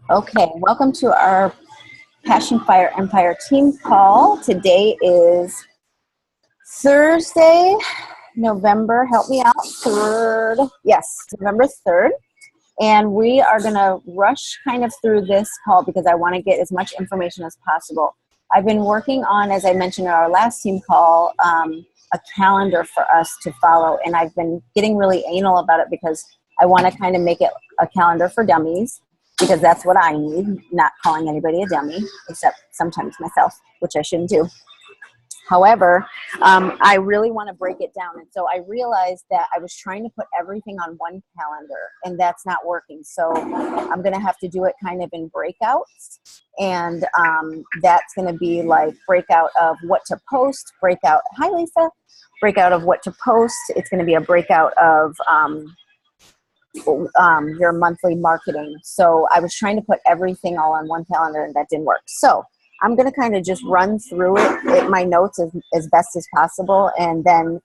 Okay, welcome to our Passion Fire Empire team call. Today is Thursday, November, help me out, 3rd. Yes, November 3rd. And we are going to rush kind of through this call because I want to get as much information as possible. I've been working on, as I mentioned in our last team call, a calendar for us to follow. And I've been getting really anal about it because I want to kind of make it a calendar for dummies, because that's what I need, not calling anybody a dummy, except sometimes myself, which I shouldn't do. However, I really want to break it down. And so I realized that I was trying to put everything on one calendar, and that's not working. So I'm going to have to do it kind of in breakouts. And that's going to be like breakout of what to post, breakout, hi Lisa, breakout of what to post. It's going to be a breakout of your monthly marketing. So I was trying to put everything all on one calendar, and that didn't work. So I'm going to kind of just run through it, my notes as best as possible. And then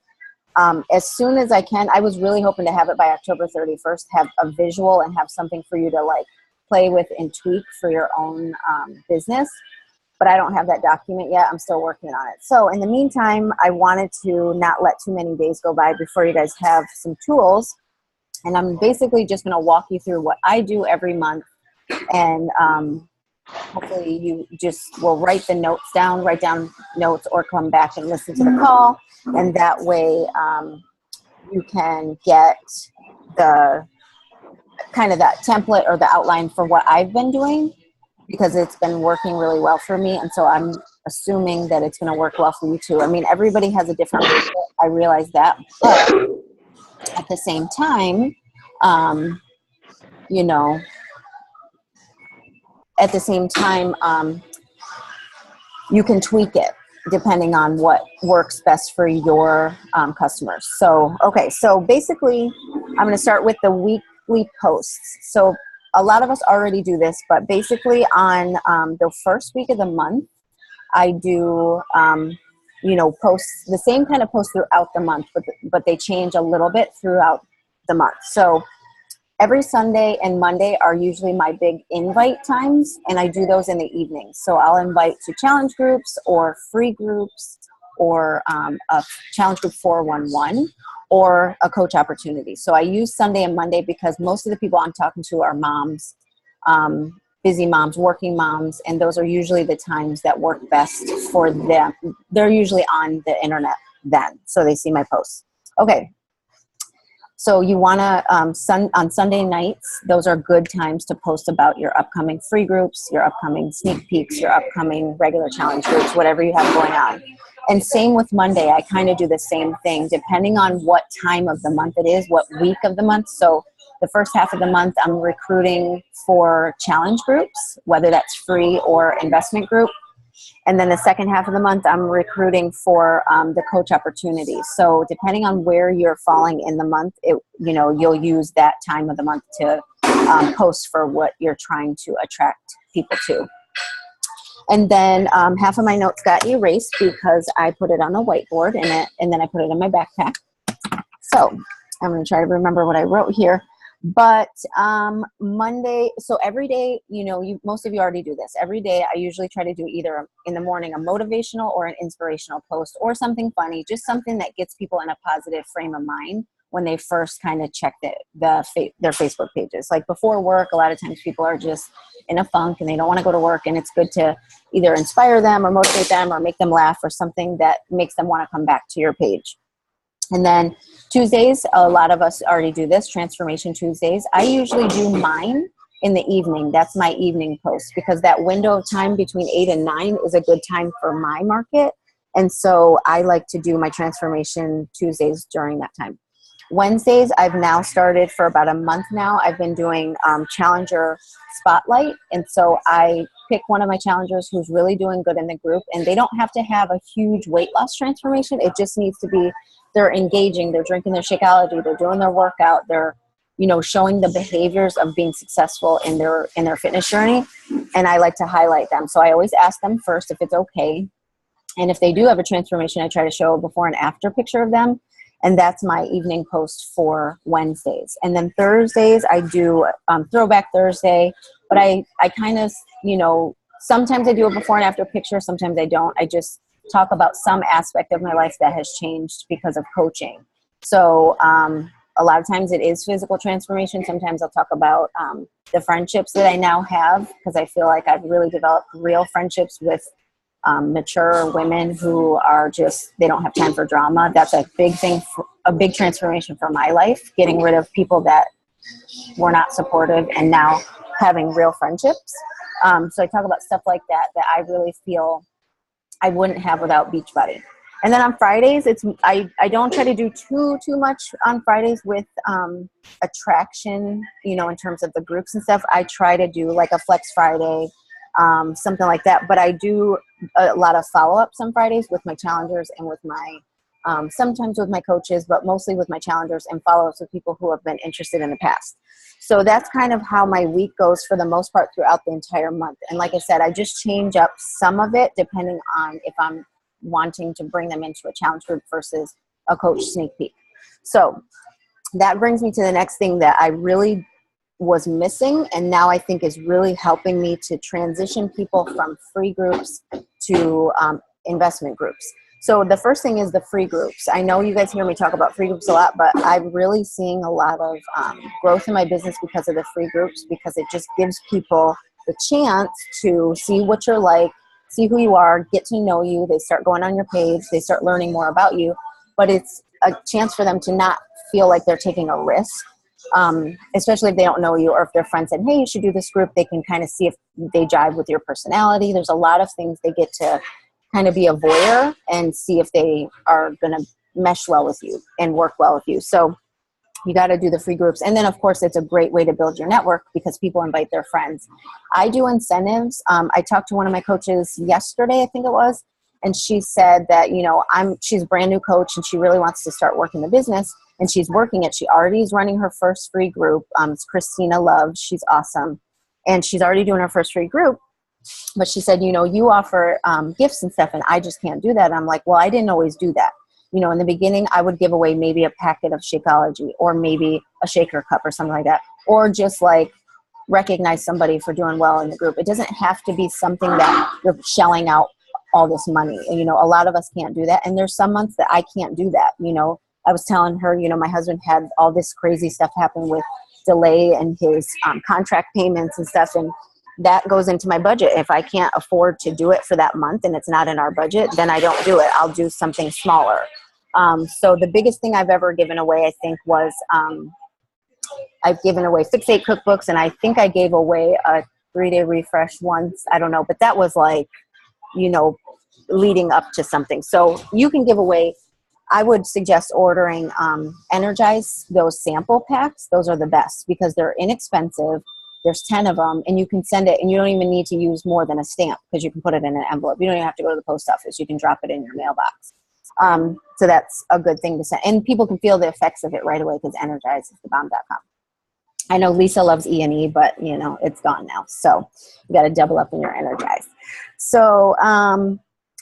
as soon as I can, I was really hoping to have it by October 31st, have a visual and have something for you to like play with and tweak for your own business. But I don't have that document yet. I'm still working on it. So in the meantime, I wanted to not let too many days go by before you guys have some tools. And I'm basically just going to walk you through what I do every month. And hopefully you just will write the notes down, write down notes, or come back and listen to the call. And that way you can get the kind of that template or the outline for what I've been doing, because it's been working really well for me. And so I'm assuming that it's going to work well for you too. I mean, everybody has a different way. I realize that. But at the same time, you can tweak it depending on what works best for your customers. So, okay, so basically I'm going to start with the weekly posts. So a lot of us already do this, but basically on the first week of the month, I do, posts, the same kind of posts throughout the month, but they change a little bit throughout the month. So every Sunday and Monday are usually my big invite times, and I do those in the evening. So I'll invite to challenge groups or free groups or a challenge group 411 or a coach opportunity. So I use Sunday and Monday because most of the people I'm talking to are moms, busy moms, working moms, and those are usually the times that work best for them. They're usually on the internet then, so they see my posts. Okay. So you want to, on Sunday nights, those are good times to post about your upcoming free groups, your upcoming sneak peeks, your upcoming regular challenge groups, whatever you have going on. And same with Monday, I kind of do the same thing, depending on what time of the month it is, what week of the month. So the first half of the month, I'm recruiting for challenge groups, whether that's free or investment group. And then the second half of the month, I'm recruiting for the coach opportunity. So depending on where you're falling in the month, you'll use that time of the month to post for what you're trying to attract people to. And then half of my notes got erased because I put it on a whiteboard and then I put it in my backpack. So I'm going to try to remember what I wrote here. But Monday, so every day, most of you already do this. Every day I usually try to do either in the morning a motivational or an inspirational post or something funny, just something that gets people in a positive frame of mind when they first kind of check their Facebook pages. Like before work, a lot of times people are just in a funk and they don't want to go to work, and it's good to either inspire them or motivate them or make them laugh or something that makes them want to come back to your page. And then Tuesdays, a lot of us already do this, Transformation Tuesdays. I usually do mine in the evening. That's my evening post, because that window of time between 8 and 9 is a good time for my market. And so I like to do my Transformation Tuesdays during that time. Wednesdays, I've now started for about a month now. I've been doing Challenger Spotlight. And so I pick one of my challengers who's really doing good in the group, and they don't have to have a huge weight loss transformation. It just needs to be, they're engaging, they're drinking their Shakeology, they're doing their workout, they're, showing the behaviors of being successful in their fitness journey. And I like to highlight them. So I always ask them first if it's okay. And if they do have a transformation, I try to show a before and after picture of them. And that's my evening post for Wednesdays. And then Thursdays, I do Throwback Thursday but I kind of, you know, sometimes I do a before and after picture, sometimes I don't. I just talk about some aspect of my life that has changed because of coaching. So a lot of times it is physical transformation. Sometimes I'll talk about the friendships that I now have, because I feel like I've really developed real friendships with mature women who are just, they don't have time for drama. That's a big thing, a big transformation for my life, getting rid of people that were not supportive and now having real friendships. So I talk about stuff like that I really feel I wouldn't have without Beachbody. And then on Fridays, I don't try to do too much on Fridays with attraction, you know, in terms of the groups and stuff. I try to do like a Flex Friday, something like that. But I do a lot of follow-ups on Fridays with my challengers and with my, sometimes with my coaches, but mostly with my challengers, and follow-ups with people who have been interested in the past. So that's kind of how my week goes for the most part throughout the entire month. And like I said, I just change up some of it depending on if I'm wanting to bring them into a challenge group versus a coach sneak peek. So that brings me to the next thing that I really was missing, and now I think is really helping me to transition people from free groups to investment groups. So the first thing is the free groups. I know you guys hear me talk about free groups a lot, but I'm really seeing a lot of growth in my business because of the free groups, because it just gives people the chance to see what you're like, see who you are, get to know you. They start going on your page, they start learning more about you, but it's a chance for them to not feel like they're taking a risk, especially if they don't know you, or if their friend said, hey, you should do this group. They can kind of see if they jive with your personality. There's a lot of things they get to kind of be a voyeur and see if they are going to mesh well with you and work well with you. So you got to do the free groups. And then of course it's a great way to build your network because people invite their friends. I do incentives. I talked to one of my coaches yesterday, I think it was, and she said that, you know, she's a brand new coach and she really wants to start working the business, and she's working it. She already is running her first free group. It's Christina Love. She's awesome. And she's already doing her first free group. But she said, you know, you offer gifts and stuff, and I just can't do that. And I'm like, well, I didn't always do that. You know, in the beginning, I would give away maybe a packet of Shakeology, or maybe a shaker cup or something like that, or just like recognize somebody for doing well in the group. It doesn't have to be something that you're shelling out all this money. And, you know, a lot of us can't do that. And there's some months that I can't do that. You know, I was telling her, you know, my husband had all this crazy stuff happen with delay and his contract payments and stuff. And that goes into my budget. If I can't afford to do it for that month and it's not in our budget, then I don't do it. I'll do something smaller. So the biggest thing I've ever given away, I think, was I've given away Fix 8 cookbooks, and I think I gave away a 3-day refresh once. I don't know, but that was like, you know, leading up to something. So you can give away, I would suggest ordering Energize, those sample packs. Those are the best because they're inexpensive. There's 10 of them, and you can send it, and you don't even need to use more than a stamp because you can put it in an envelope. You don't even have to go to the post office. You can drop it in your mailbox. So that's a good thing to send. And people can feel the effects of it right away because Energize is thebomb.com. I know Lisa loves E&E, but, you know, it's gone now. So you got to double up on your Energize. So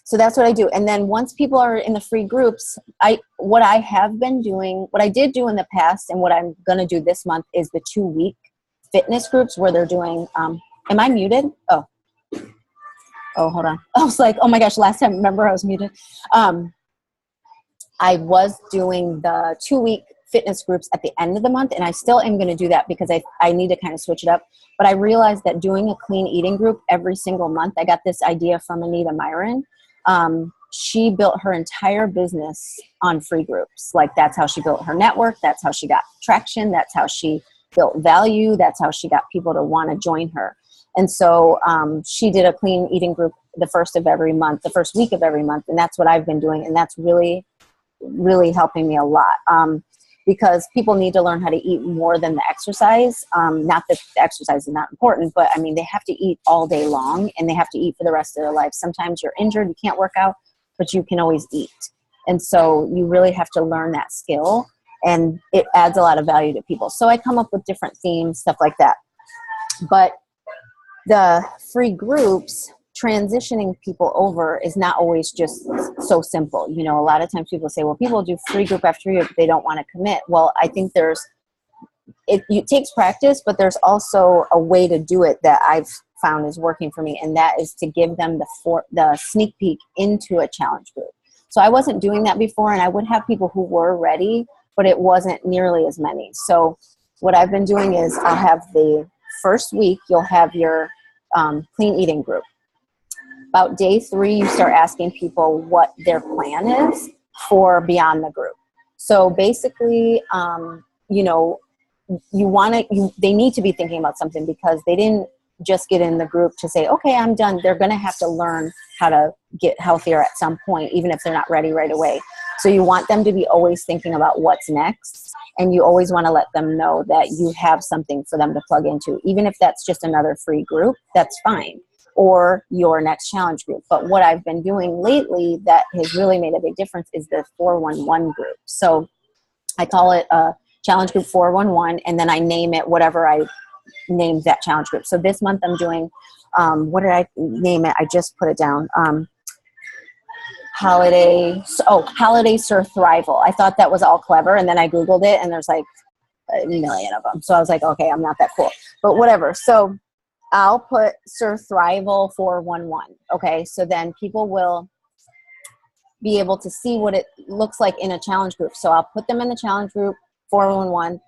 so that's what I do. And then once people are in the free groups, what I have been doing, what I did do in the past and what I'm going to do this month is the 2-week fitness groups where they're doing, am I muted? Oh, hold on. I was like, oh my gosh, last time, remember I was muted. I was doing the 2-week fitness groups at the end of the month, and I still am going to do that because I need to kind of switch it up. But I realized that doing a clean eating group every single month, I got this idea from Anita Myron. She built her entire business on free groups. Like, that's how she built her network. That's how she got traction. That's how she built value. That's how she got people to want to join her. And so she did a clean eating group the first of every month, the first week of every month. And that's what I've been doing. And that's really, really helping me a lot. Because people need to learn how to eat more than the exercise. Not that the exercise is not important, but I mean, they have to eat all day long and they have to eat for the rest of their life. Sometimes you're injured, you can't work out, but you can always eat. And so you really have to learn that skill, and it adds a lot of value to people. So I come up with different themes, stuff like that. But the free groups, transitioning people over is not always just so simple. You know, a lot of times people say, well, people do free group after free group, they don't want to commit. Well, I think there's it takes practice, but there's also a way to do it that I've found is working for me, and that is to give them the sneak peek into a challenge group. So I wasn't doing that before, and I would have people who were ready, but it wasn't nearly as many. So what I've been doing is I'll have the first week, you'll have your clean eating group. About day 3, you start asking people what their plan is for beyond the group. So basically, you know, they need to be thinking about something, because they didn't just get in the group to say, okay, I'm done. They're going to have to learn how to get healthier at some point, even if they're not ready right away. So you want them to be always thinking about what's next. And you always want to let them know that you have something for them to plug into. Even if that's just another free group, that's fine. Or your next challenge group. But what I've been doing lately that has really made a big difference is the 411 group. So I call it a challenge group 411, and then I name it whatever I named that challenge group. So this month I'm doing, what did I name it? I just put it down. Holiday Surthrival. I thought that was all clever, and then I Googled it, and there's like a million of them. So I was like, okay, I'm not that cool, but whatever. So I'll put Surthrival 411. Okay, so then people will be able to see what it looks like in a challenge group. So I'll put them in the challenge group 411.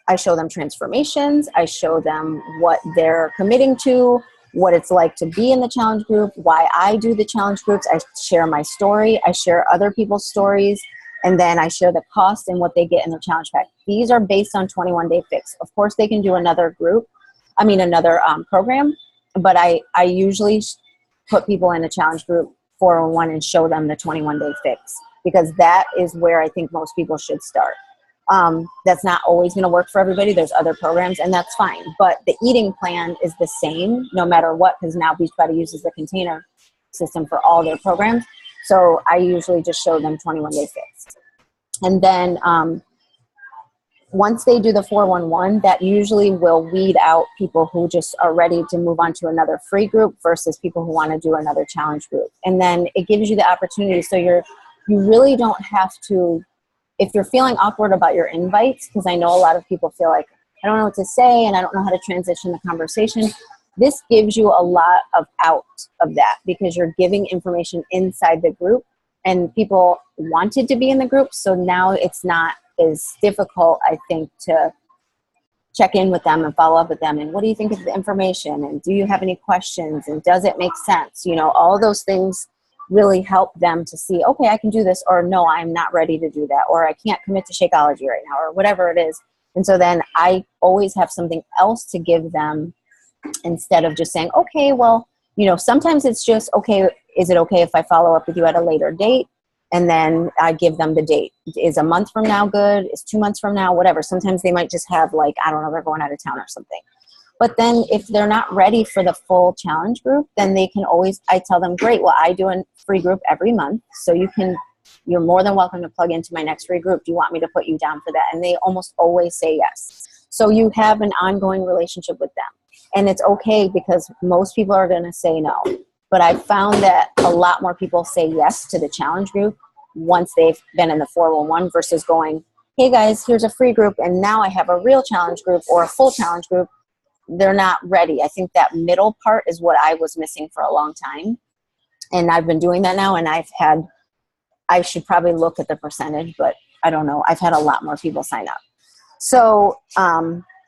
I show them transformations. I show them what they're committing to, what it's like to be in the challenge group, why I do the challenge groups. I share my story. I share other people's stories. And then I share the cost and what they get in their challenge pack. These are based on 21 Day Fix. Of course, they can do another program, but I usually put people in a challenge group 411 and show them the 21 Day Fix, because that is where I think most people should start. That's not always going to work for everybody. There's other programs, and that's fine. But the eating plan is the same no matter what, because now Beachbody uses the container system for all their programs. So I usually just show them 21 Day Fix. And then once they do the 411, that usually will weed out people who just are ready to move on to another free group versus people who want to do another challenge group. And then it gives you the opportunity. So you really don't have to, if you're feeling awkward about your invites, because I know a lot of people feel like, I don't know what to say and I don't know how to transition the conversation. This gives you a lot of out of that, because you're giving information inside the group, and people wanted to be in the group. So now it's not as difficult, I think, to check in with them and follow up with them. And what do you think of the information? And do you have any questions? And does it make sense? You know, all those things really help them to see, okay, I can do this, or no, I'm not ready to do that, or I can't commit to Shakeology right now, or whatever it is. And so then I always have something else to give them, instead of just saying, okay, well, you know, sometimes it's just, okay, is it okay if I follow up with you at a later date? And then I give them the date. Is a month from now good? Is 2 months from now? Whatever. Sometimes they might just have, like, I don't know, they're going out of town or something. But then if they're not ready for the full challenge group, then they can always, I tell them, great, well, I do a free group every month. So you're more than welcome to plug into my next free group. Do you want me to put you down for that? And they almost always say yes. So you have an ongoing relationship with them. And it's okay, because most people are going to say no. But I've found that a lot more people say yes to the challenge group once they've been in the 411 versus going, hey guys, here's a free group, and now I have a real challenge group or a full challenge group. They're not ready. I think that middle part is what I was missing for a long time. And I've been doing that now, and I should probably look at the percentage, but I don't know. I've had a lot more people sign up. So,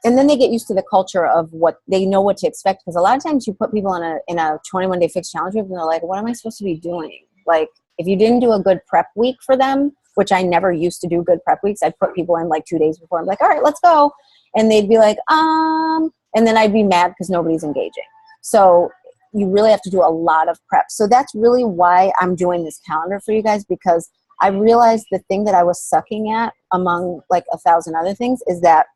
and then they get used to the culture of what they know what to expect. Because a lot of times you put people in a 21 Day Fix challenge group, and they're like, what am I supposed to be doing? Like, if you didn't do a good prep week for them, which I never used to do good prep weeks, I'd put people in like 2 days before. I'm like, all right, let's go. And they'd be like, and then I'd be mad because nobody's engaging. So you really have to do a lot of prep. So that's really why I'm doing this calendar for you guys, because I realized the thing that I was sucking at, among like 1,000 other things, is that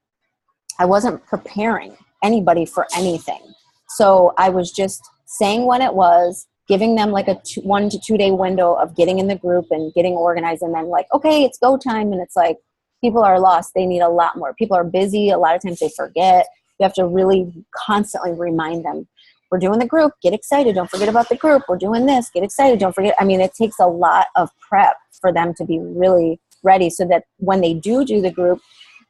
I wasn't preparing anybody for anything. So I was just saying when it was, giving them like a 1 to 2 day window of getting in the group and getting organized, and then like, okay, it's go time. And it's like, people are lost. They need a lot more. People are busy. A lot of times they forget. You have to really constantly remind them, we're doing the group, get excited. Don't forget about the group. We're doing this, get excited. Don't forget. I mean, it takes a lot of prep for them to be really ready, so that when they do the group,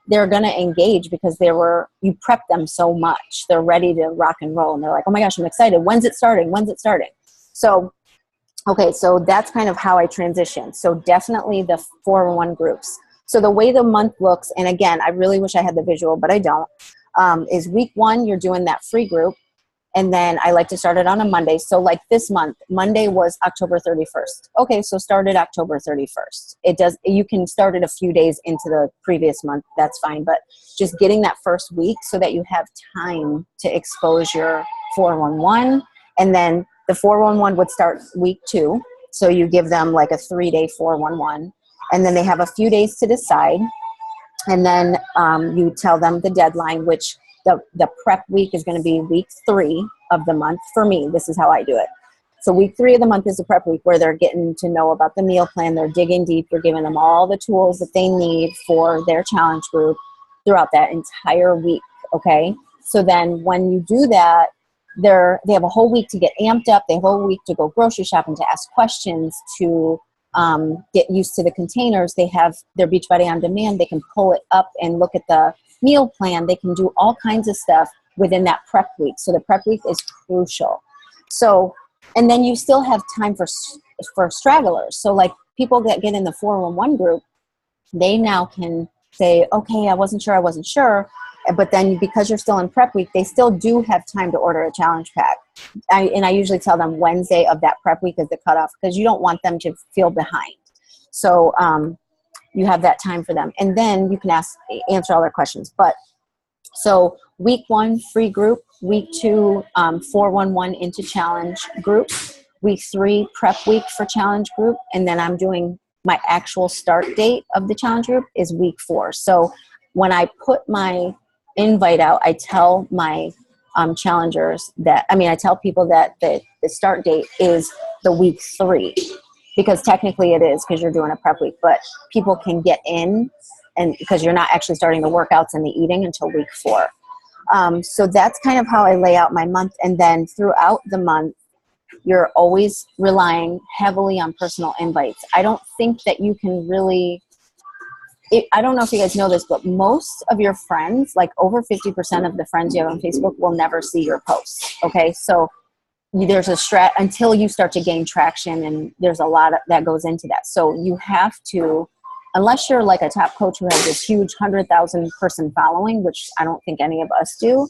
they're going to engage because you prep them so much. They're ready to rock and roll. And they're like, oh my gosh, I'm excited. When's it starting? When's it starting? So, okay, so that's kind of how I transition. So definitely the 411 groups. So the way the month looks, and again, I really wish I had the visual, but I don't, is week 1, you're doing that free group. And then I like to start it on a Monday. So like this month, Monday was October 31st. Okay, so start it October 31st. You can start it a few days into the previous month. That's fine. But just getting that first week so that you have time to expose your 411. And then the 411 would start week 2. So you give them like a 3-day 411. And then they have a few days to decide. And then you tell them the deadline, which the prep week is going to be week 3 of the month. For me, this is how I do it. So week 3 of the month is the prep week where they're getting to know about the meal plan. They're digging deep. You're giving them all the tools that they need for their challenge group throughout that entire week. Okay. So then when you do that, they have a whole week to get amped up. They have a whole week to go grocery shopping, to ask questions, to get used to the containers. They have their Beachbody On Demand. They can pull it up and look at the meal plan. They can do all kinds of stuff within that prep week. So the prep week is crucial. So, and then you still have time for stragglers. So like people that get in the 411 group, they now can say, okay, I wasn't sure. But then because you're still in prep week, they still do have time to order a challenge pack. And I usually tell them Wednesday of that prep week is the cutoff because you don't want them to feel behind. So, you have that time for them. And then you can answer all their questions. But so week 1, free group. Week 2, 411 into challenge group. Week 3, prep week for challenge group. And then I'm doing my actual start date of the challenge group is week 4. So when I put my invite out, I tell my challengers I tell people that the start date is the week 3. Because technically it is because you're doing a prep week, but people can get in and because you're not actually starting the workouts and the eating until week 4. So that's kind of how I lay out my month. And then throughout the month, you're always relying heavily on personal invites. I don't think that you can really, I don't know if you guys know this, but most of your friends, like over 50% of the friends you have on Facebook will never see your posts. Okay. So there's a until you start to gain traction, and there's a lot that goes into that. So you have to, unless you're like a top coach who has this huge 100,000 person following, which I don't think any of us do,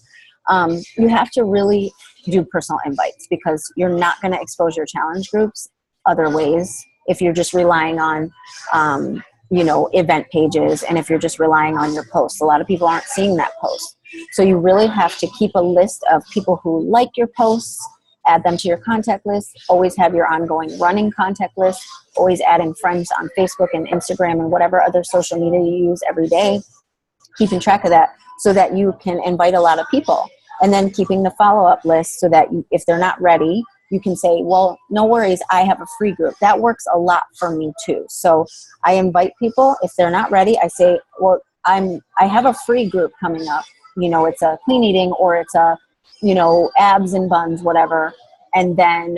you have to really do personal invites because you're not going to expose your challenge groups other ways if you're just relying on, event pages, and if you're just relying on your posts. A lot of people aren't seeing that post. So you really have to keep a list of people who like your posts, add them to your contact list, always have your ongoing running contact list, always adding friends on Facebook and Instagram and whatever other social media you use every day, keeping track of that so that you can invite a lot of people. And then keeping the follow-up list so that if they're not ready, you can say, well, no worries, I have a free group. That works a lot for me too. So I invite people. If they're not ready, I say, well, I have a free group coming up. It's a clean eating or it's a abs and buns, whatever. And then,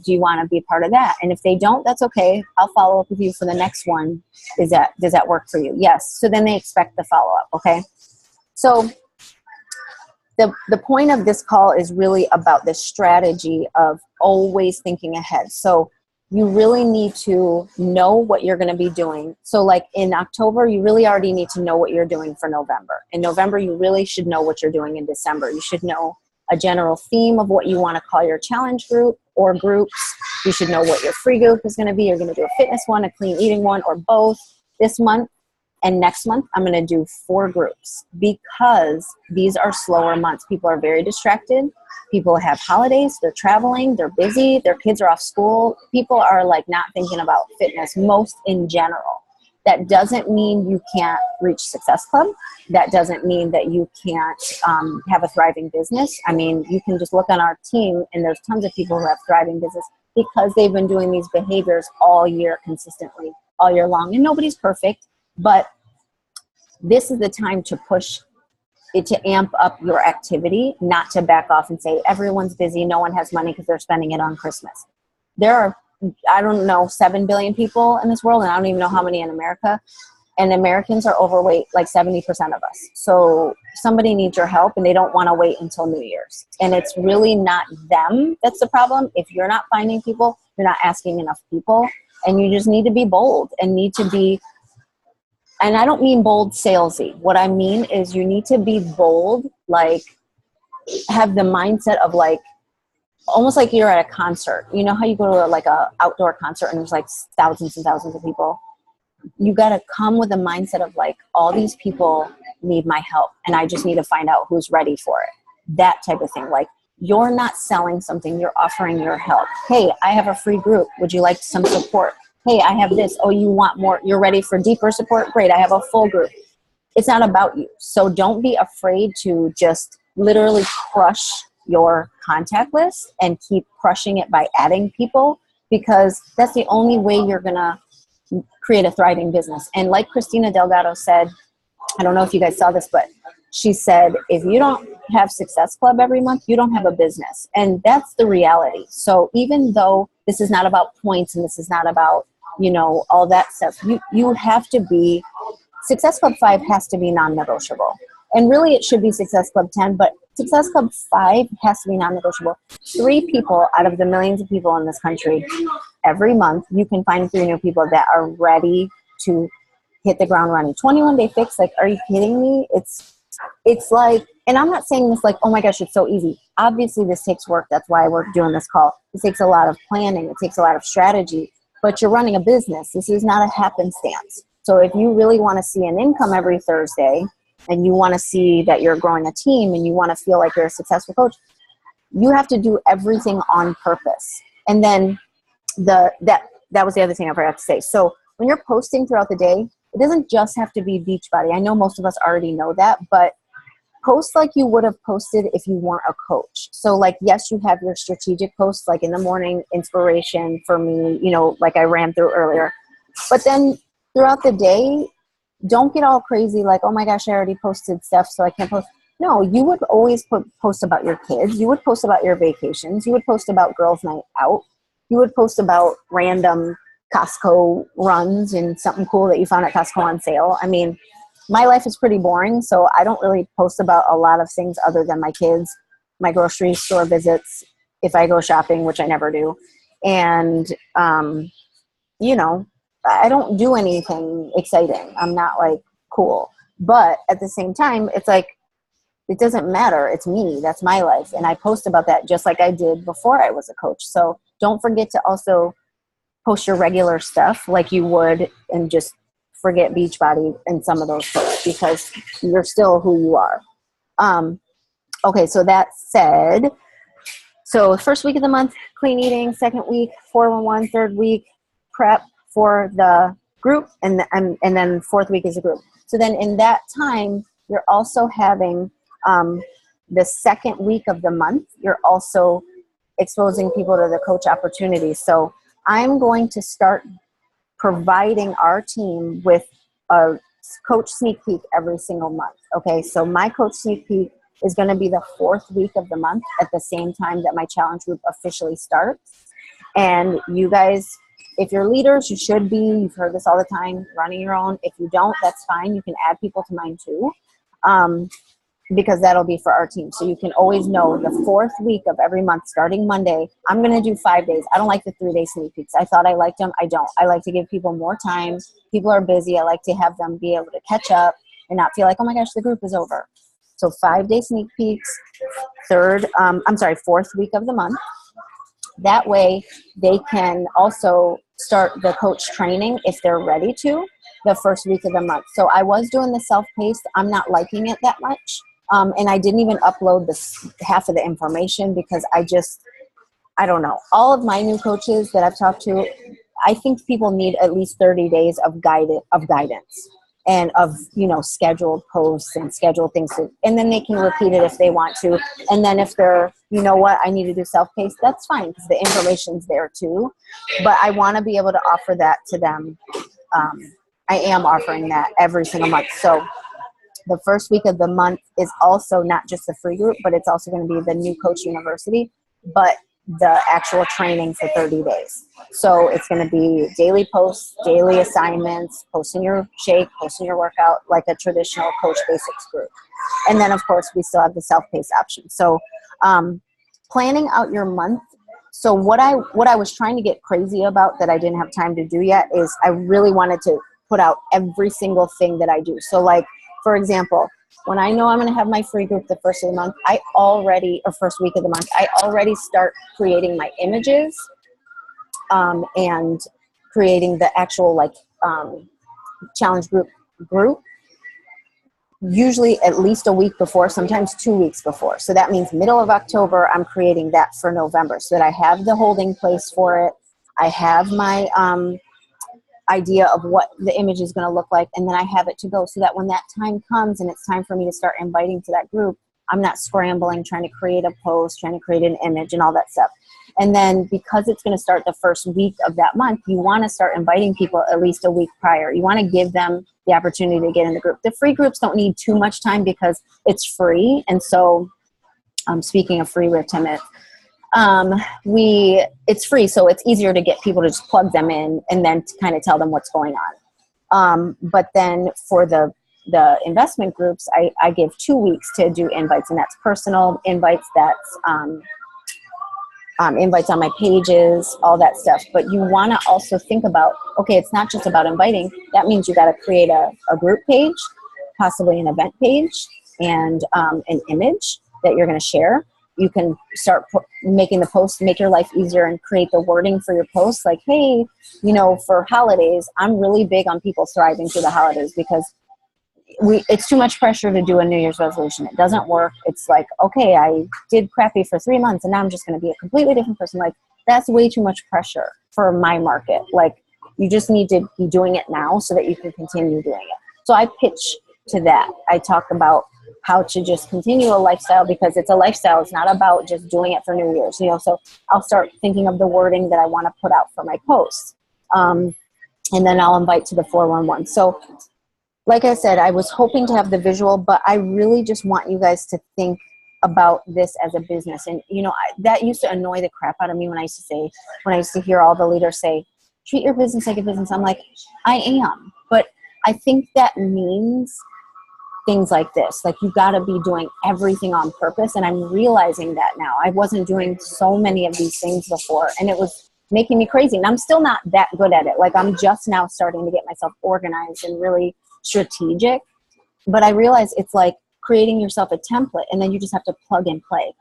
do you want to be a part of that? And if they don't, that's okay. I'll follow up with you for the next one. Does that work for you? Yes. So then they expect the follow-up. Okay. So the point of this call is really about the strategy of always thinking ahead. So you really need to know what you're going to be doing. So like in October, you really already need to know what you're doing for November. In November, you really should know what you're doing in December. You should know a general theme of what you want to call your challenge group or groups. You should know what your free group is going to be. You're going to do a fitness one, a clean eating one, or both this month. And next month, I'm going to do 4 groups because these are slower months. People are very distracted. People have holidays. They're traveling. They're busy. Their kids are off school. People are like not thinking about fitness, most in general. That doesn't mean you can't reach Success Club. That doesn't mean that you can't have a thriving business. I mean, you can just look on our team and there's tons of people who have thriving business because they've been doing these behaviors all year consistently, all year long. And nobody's perfect, but this is the time to push it, to amp up your activity, not to back off and say, everyone's busy. No one has money because they're spending it on Christmas. There are, I don't know, 7 billion people in this world, and I don't even know how many in America. And Americans are overweight, like 70% of us. So somebody needs your help and they don't want to wait until New Year's. And it's really not them that's the problem. If you're not finding people, you're not asking enough people. And you just need to be bold and need to be, and I don't mean bold salesy. What I mean is you need to be bold, like have the mindset of like, almost like you're at a concert. You know how you go to like a outdoor concert and there's like thousands and thousands of people? You got to come with a mindset of like, all these people need my help and I just need to find out who's ready for it. That type of thing. Like, you're not selling something, you're offering your help. Hey, I have a free group. Would you like some support? Hey, I have this. Oh, you want more? You're ready for deeper support? Great, I have a full group. It's not about you. So don't be afraid to just literally crush your contact list and keep crushing it by adding people, because that's the only way you're going to create a thriving business. And like Christina Delgado said, I don't know if you guys saw this, but she said, if you don't have Success Club every month, you don't have a business. And that's the reality. So even though this is not about points and this is not about, you know, all that stuff, you have to be, Success Club 5 has to be non-negotiable. And really it should be Success Club 10, but Success Club 5 has to be non-negotiable. 3 people out of the millions of people in this country, every month, you can find 3 new people that are ready to hit the ground running. 21-day fix, like, are you kidding me? It's like, and I'm not saying this like, oh my gosh, it's so easy. Obviously this takes work. That's why we're doing this call. It takes a lot of planning. It takes a lot of strategy, but you're running a business. This is not a happenstance. So if you really want to see an income every Thursday and you want to see that you're growing a team and you want to feel like you're a successful coach, you have to do everything on purpose. And then that was the other thing I forgot to say. So when you're posting throughout the day, it doesn't just have to be Beachbody. I know most of us already know that, but post like you would have posted if you weren't a coach. So like, yes, you have your strategic posts, like in the morning, inspiration for me, you know, like I ran through earlier. But then throughout the day, don't get all crazy like, oh my gosh, I already posted stuff, so I can't post. No, you would always post about your kids. You would post about your vacations. You would post about girls' night out. You would post about random Costco runs and something cool that you found at Costco on sale. I mean, my life is pretty boring, so I don't really post about a lot of things other than my kids, my grocery store visits, if I go shopping, which I never do. And, you know, I don't do anything exciting. I'm not like cool. But at the same time, it's like, it doesn't matter. It's me. That's my life. And I post about that just like I did before I was a coach. So don't forget to also post your regular stuff like you would, and just forget Beachbody in some of those posts, because you're still who you are. Okay, so that said, so first week of the month, clean eating. Second week, 411. Third week, prep for the group. And then fourth week is a group. So then in that time, you're also having the second week of the month, you're also exposing people to the coach opportunities. So I'm going to start providing our team with a coach sneak peek every single month. Okay, so my coach sneak peek is going to be the fourth week of the month at the same time that my challenge group officially starts. And you guys, if you're leaders, you should be, you've heard this all the time, running your own. If you don't, that's fine. You can add people to mine too. Because that'll be for our team. So you can always know the fourth week of every month, starting Monday, I'm going to do 5 days. I don't like the 3-day sneak peeks. I thought I liked them. I don't. I like to give people more time. People are busy. I like to have them be able to catch up and not feel like, oh my gosh, the group is over. So 5-day sneak peeks, fourth week of the month. That way they can also start the coach training if they're ready to the first week of the month. So I was doing the self-paced. I'm not liking it that much. And I didn't even upload half of the information because I don't know. All of my new coaches that I've talked to, I think people need at least 30 days of guidance and of, you know, scheduled posts and scheduled things. And then they can repeat it if they want to. And then if they're, you know what, I need to do self-paced, that's fine because the information's there too. But I want to be able to offer that to them. I am offering that every single month. So the first week of the month is also not just a free group, but it's also going to be the new coach university. But the actual training for 30 days. So it's going to be daily posts, daily assignments, posting your shake, posting your workout, like a traditional Coach Basics group. And then, of course, we still have the self-paced option. So planning out your month. So what I was trying to get crazy about that I didn't have time to do yet is I really wanted to put out every single thing that I do. So like, for example, when I know I'm going to have my free group the first of the month, or first week of the month, I already start creating my images and creating the actual like challenge group, usually at least a week before, sometimes 2 weeks before. So that means middle of October, I'm creating that for November so that I have the holding place for it. I have my idea of what the image is going to look like, and then I have it to go so that when that time comes and it's time for me to start inviting to that group, I'm not scrambling, trying to create a post, trying to create an image and all that stuff. And then because it's going to start the first week of that month, you want to start inviting people at least a week prior. You want to give them the opportunity to get in the group. The free groups don't need too much time because it's free. And so speaking of free, we have 10 minutes. It's free, so it's easier to get people to just plug them in and then to kind of tell them what's going on. But then for the investment groups, I give 2 weeks to do invites, and that's personal invites, that's invites on my pages, all that stuff. But you want to also think about, okay, it's not just about inviting. That means you got to create a group page, possibly an event page, and an image that you're going to share. You can start making the post, make your life easier, and create the wording for your posts. Like, hey, for holidays, I'm really big on people thriving through the holidays because it's too much pressure to do a New Year's resolution. It doesn't work. It's like, okay, I did crappy for 3 months and now I'm just going to be a completely different person. Like, that's way too much pressure for my market. Like, you just need to be doing it now so that you can continue doing it. So I pitch to that. I talk about how to just continue a lifestyle because it's a lifestyle. It's not about just doing it for New Year's, so I'll start thinking of the wording that I want to put out for my posts. And then I'll invite to the 411. So like I said, I was hoping to have the visual, but I really just want you guys to think about this as a business. And, that used to annoy the crap out of me when I used to hear all the leaders say, treat your business like a business. I'm like, I am. But I think that means things like this. Like, you got to be doing everything on purpose. And I'm realizing that now. I wasn't doing so many of these things before, and it was making me crazy. And I'm still not that good at it. Like, I'm just now starting to get myself organized and really strategic. But I realize it's like creating yourself a template, and then you just have to plug and play.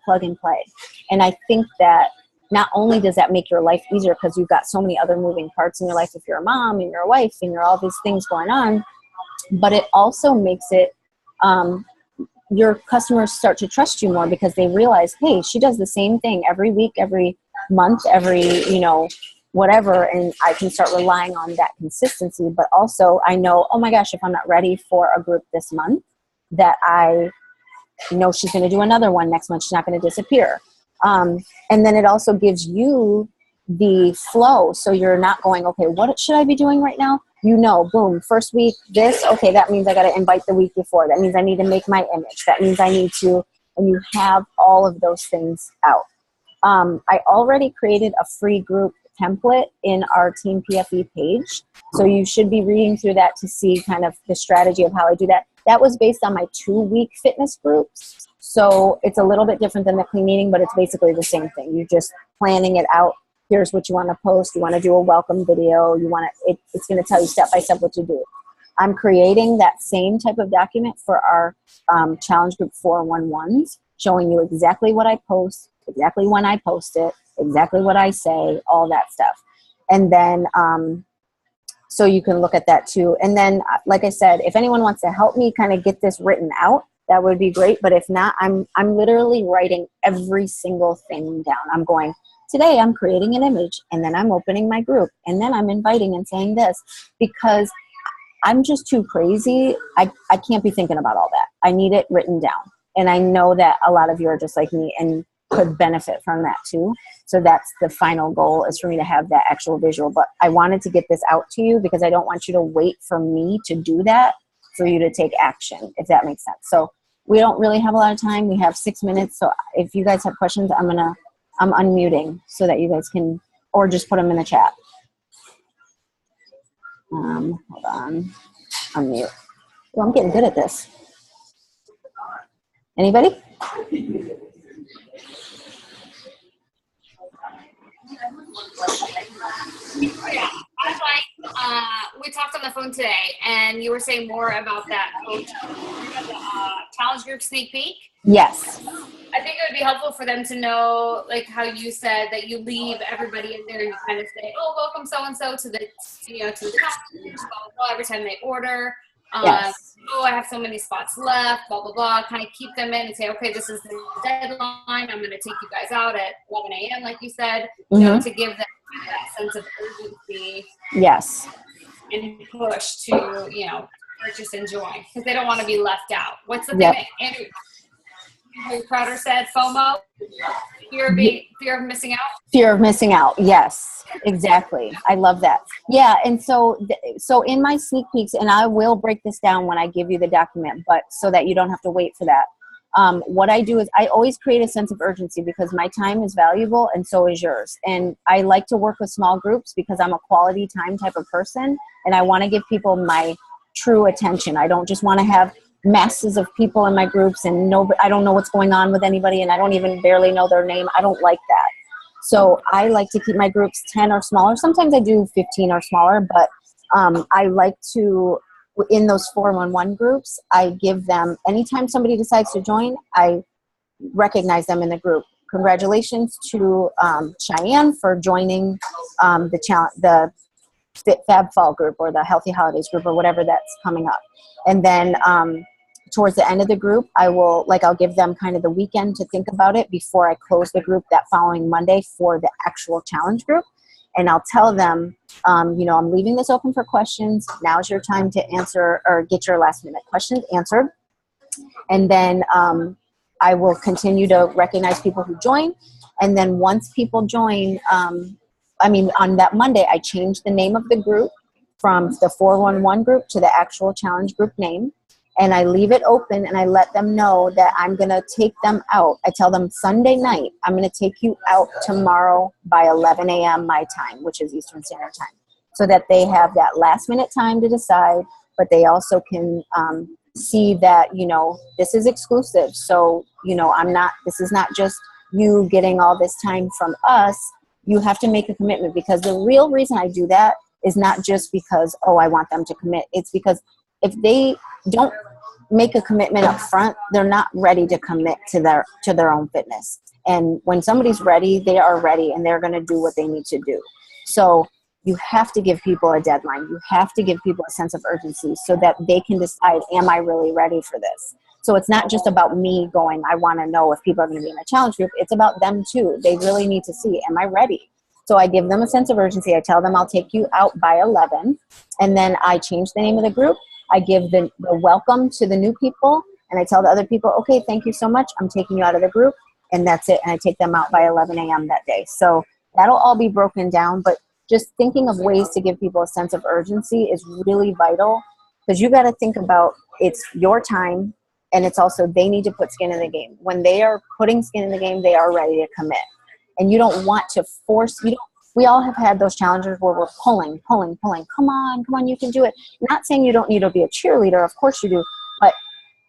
And I think that not only does that make your life easier because you've got so many other moving parts in your life if you're a mom and you're a wife and you're all these things going on, but it also makes it your customers start to trust you more because they realize, hey, she does the same thing every week, every month, every, whatever, and I can start relying on that consistency. But also I know, oh my gosh, if I'm not ready for a group this month, that I know she's going to do another one next month. She's not going to disappear. And then it also gives you the flow. So you're not going, okay, what should I be doing right now? Boom, first week, this, okay, that means I got to invite the week before. That means I need to make my image. That means I need to, and you have all of those things out. I already created a free group template in our Team PFE page. So you should be reading through that to see kind of the strategy of how I do that. That was based on my 2-week fitness groups. So it's a little bit different than the clean eating, but it's basically the same thing. You're just planning it out. Here's what you want to post. You want to do a welcome video. It's going to tell you step by step what to do. I'm creating that same type of document for our challenge group 411s, showing you exactly what I post, exactly when I post it, exactly what I say, all that stuff. And then, so you can look at that too. And then, like I said, if anyone wants to help me kind of get this written out, that would be great. But if not, I'm literally writing every single thing down. I'm going, today I'm creating an image, and then I'm opening my group, and then I'm inviting and saying this, because I'm just too crazy. I can't be thinking about all that. I need it written down. And I know that a lot of you are just like me and could benefit from that too. So that's the final goal, is for me to have that actual visual. But I wanted to get this out to you because I don't want you to wait for me to do that for you to take action, if that makes sense. So we don't really have a lot of time. We have 6 minutes. So if you guys have questions, I'm going to I'm unmuting so that you guys can, or just put them in the chat. Hold on. Unmute. Well, I'm getting good at this. Anybody? Yeah, we talked on the phone today, and you were saying more about that coach, challenge group sneak peek. Yes. I think it would be helpful for them to know, like how you said that you leave everybody in there and you kind of say, "Oh, welcome so and so to the, to the challenge," every time they order. Yes. Oh, I have so many spots left, blah, blah, blah. Kind of keep them in and say, okay, this is the deadline. I'm going to take you guys out at 11 a.m., like you said, to give them that sense of urgency. Yes. And push to, purchase and join, because they don't want to be left out. What's the thing that Andrew Crowder said? FOMO? Fear of missing out? Fear of missing out. Yes, exactly. I love that. Yeah. And so in my sneak peeks, and I will break this down when I give you the document, but so that you don't have to wait for that. What I do is I always create a sense of urgency because my time is valuable and so is yours. And I like to work with small groups because I'm a quality time type of person and I want to give people my true attention. I don't just want to have masses of people in my groups and I don't know what's going on with anybody and I don't even barely know their name. I don't like that. So I like to keep my groups 10 or smaller. Sometimes I do 15 or smaller, but I like to, in those 411 groups, I give them, anytime somebody decides to join, I recognize them in the group. Congratulations to Cheyenne for joining the Fab Fall group or the Healthy Holidays group or whatever that's coming up. And then towards the end of the group, I'll give them kind of the weekend to think about it before I close the group that following Monday for the actual challenge group. And I'll tell them, I'm leaving this open for questions. Now's your time to answer or get your last minute questions answered. And then I will continue to recognize people who join. And then once people join, on that Monday, I change the name of the group from the 411 group to the actual challenge group name. And I leave it open and I let them know that I'm going to take them out. I tell them Sunday night, I'm going to take you out tomorrow by 11 a.m. my time, which is Eastern Standard Time, so that they have that last minute time to decide, but they also can see that, this is exclusive. So, this is not just you getting all this time from us. You have to make a commitment, because the real reason I do that is not just because, I want them to commit. It's because if they don't make a commitment up front, they're not ready to commit to their own fitness. And when somebody's ready, they are ready and they're going to do what they need to do. So you have to give people a deadline. You have to give people a sense of urgency so that they can decide, am I really ready for this? So it's not just about me going, I want to know if people are going to be in a challenge group. It's about them too. They really need to see, am I ready? So I give them a sense of urgency. I tell them I'll take you out by 11. And then I change the name of the group. I give the welcome to the new people. And I tell the other people, okay, thank you so much. I'm taking you out of the group. And that's it. And I take them out by 11 a.m. that day. So that'll all be broken down. But just thinking of ways to give people a sense of urgency is really vital, because you got to think about, it's your time. And it's also, they need to put skin in the game. When they are putting skin in the game, they are ready to commit. And you don't want to force, we all have had those challenges where we're pulling. Come on, you can do it. Not saying you don't need to be a cheerleader, of course you do. But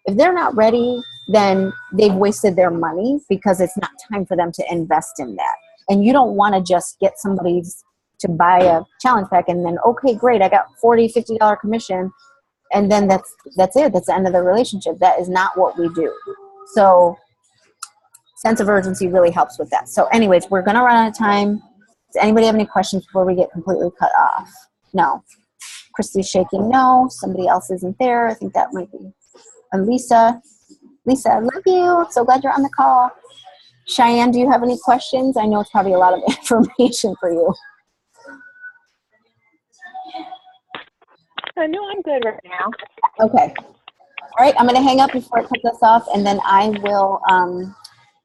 if they're not ready, then they've wasted their money, because it's not time for them to invest in that. And you don't want to just get somebody to buy a challenge pack and then, okay, great, I got $40, $50 commission. And then that's it. That's the end of the relationship. That is not what we do. So sense of urgency really helps with that. So anyways, we're going to run out of time. Does anybody have any questions before we get completely cut off? No. Christy's shaking no. Somebody else isn't there. I think that might be. And Lisa, I love you. So glad you're on the call. Cheyenne, do you have any questions? I know it's probably a lot of information for you. No, I'm good right now. Okay. All right, I'm going to hang up before I cut this off, and then I will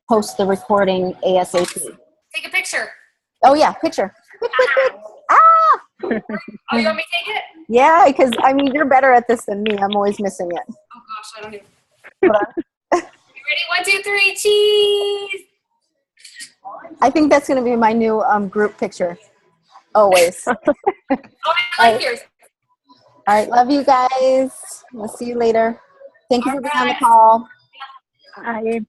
post the recording ASAP. Take a picture. Oh, yeah, picture. Quick. Ah! Oh, you want me to take it? Yeah, because, you're better at this than me. I'm always missing it. Oh, gosh, I don't even. You ready? 1, 2, 3, cheese! I think that's going to be my new group picture. Always. Oh, I like yours. All right. Love you guys. We'll see you later. Thank you for being on the right. call. Bye.